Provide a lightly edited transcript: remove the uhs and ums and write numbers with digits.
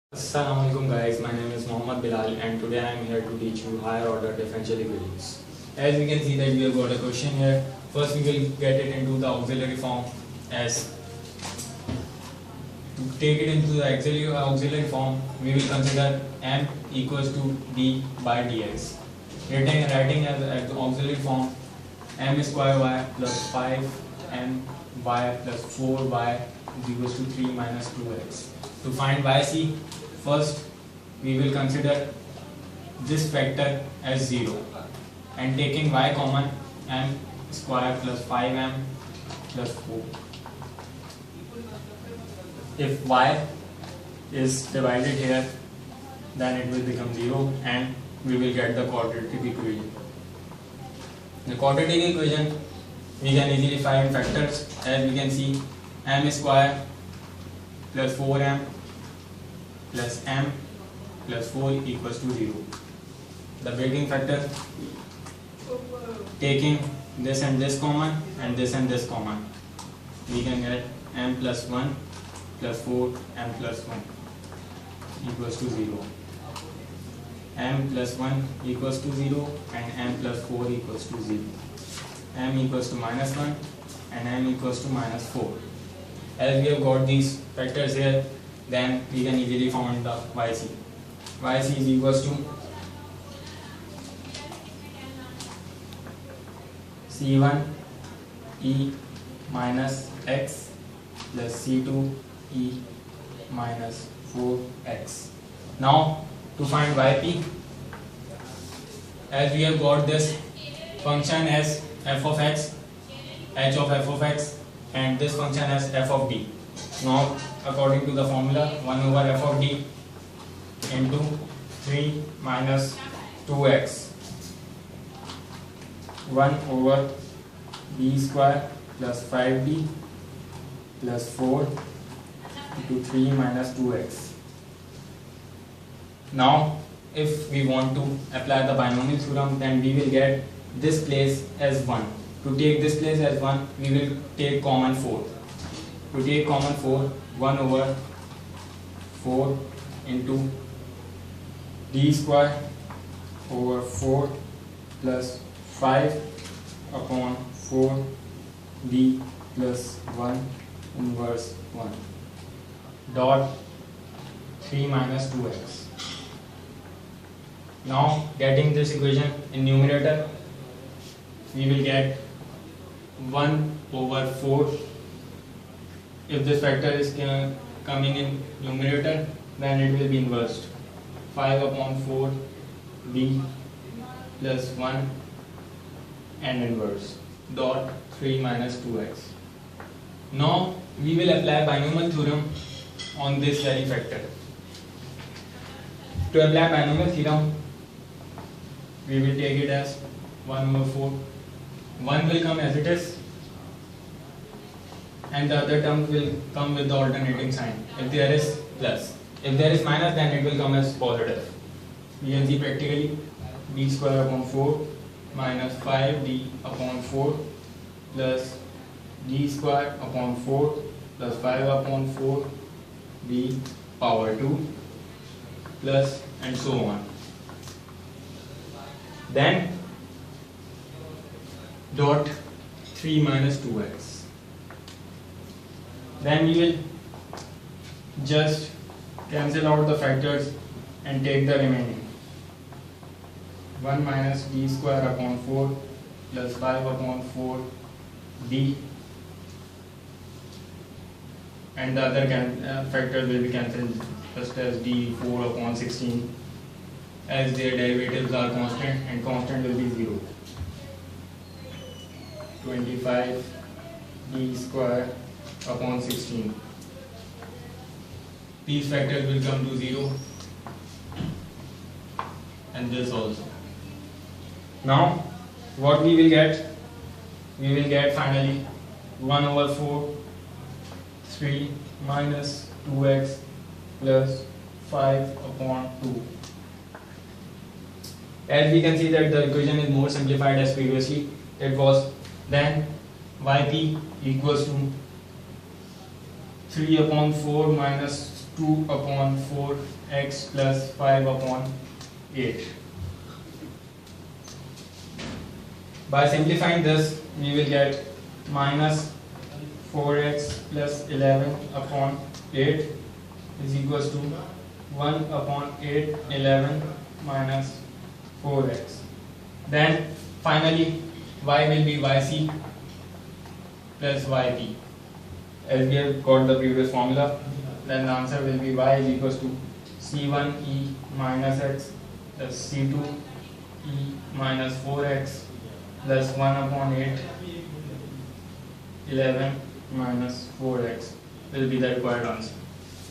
Assalamualaikum guys, my name is Mohammad Bilal and today I am here to teach you higher order differential equations. As we can see that we have got a question here. First we will get it into the auxiliary form. As to take it into the auxiliary form, we will consider m equals to d by dx. Writing as the auxiliary form, m square y plus 5m y plus 4y is equals to 3 minus 2x. To find yc, first we will consider this factor as 0 and taking y common, m square plus 5m plus 4. If y is divided here, then it will become 0 and we will get the quadratic equation. The quadratic equation we can easily find factors. As we can see, m square plus 4m plus m plus 4 equals to 0. The breaking factor, taking this and this common and this common, we can get m plus 1 plus 4 m plus 1 equals to 0. M plus 1 equals to 0 and m plus 4 equals to 0. M equals to minus 1 and m equals to minus 4. As we have got these factors here, then we can easily find the yc. Yc is equals to c1 e minus x plus c2 e minus 4x. Now to find yp, as we have got this function as f of x, h of f of x, and this function as f of d. Now according to the formula, 1 over f of d into 3 minus 2x, 1 over b square plus 5d plus 4 into 3 minus 2x. Now if we want to apply the binomial theorem, then we will get this place as 1. To take this place as 1, we will take common 4. To take common 4, 1 over 4 into d square over 4 plus 5 upon 4 d plus 1 inverse 1 dot 3 minus 2x. Now getting this equation in numerator, we will get 1 over 4. If this factor is coming in numerator, then it will be inversed. 5 upon 4 b plus 1 and inverse dot 3 minus 2x. Now we will apply binomial theorem on this very factor. To apply binomial theorem, we will take it as 1 over 4. 1 will come as it is and the other term will come with the alternating sign. If there is plus, if there is minus, then it will come as positive. We can see practically d square upon 4 minus 5d upon 4 plus d square upon 4 plus 5 upon 4 d power 2 plus and so on. Then dot 3 minus 2x. Then we will just cancel out the factors and take the remaining. 1 minus d square upon 4 plus 5 upon 4 d, and the other factors will be cancelled, just as d 4 upon 16, as their derivatives are constant and constant will be 0. 25 d square upon 16. These factors will come to 0 and this also. Now what we will get? We will get finally 1 over 4 3 minus 2x plus 5 upon 2. As we can see that the equation is more simplified as previously it was. Then yp equals to 3 upon 4 minus 2 upon 4x plus 5 upon 8. By simplifying this, we will get minus 4x plus 11 upon 8 is equals to 1 upon 8, 11 minus 4x. Then finally y will be yc plus yp. As we have got the previous formula, then the answer will be y is equals to c1e minus x plus c2e minus 4x plus 1 upon 8, 11 minus 4x will be the required answer.